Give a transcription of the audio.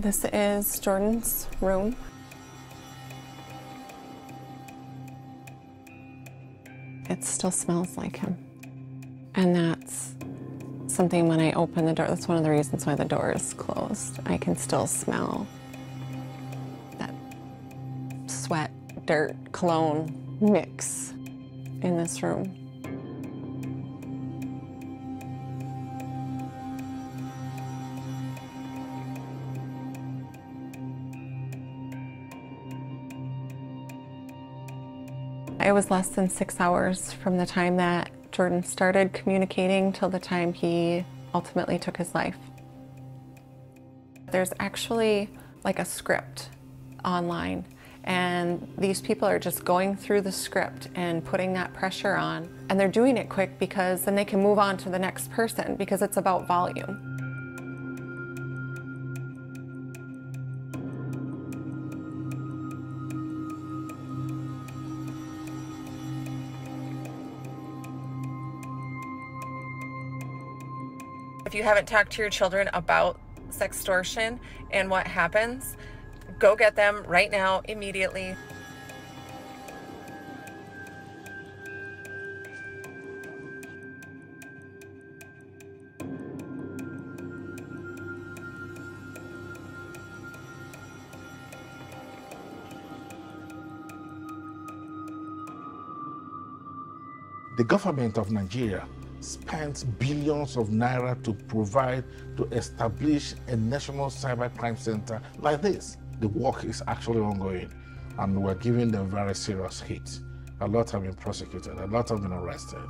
This is Jordan's room. It still smells like him. And that's something when I open the door, that's one of the reasons why the door is closed. I can still smell that sweat, dirt, cologne mix in this room. It was less than 6 hours from the time that Jordan started communicating till the time he ultimately took his life. There's actually like a script online, and these people are just going through the script and putting that pressure on, and they're doing it quick because then they can move on to the next person because it's about volume. If you haven't talked to your children about sextortion and what happens, go get them right now, immediately. The government of Nigeria spent billions of naira to provide, to establish a national cybercrime center like this. The work is actually ongoing, and we're giving them very serious hits. A lot have been prosecuted, a lot have been arrested.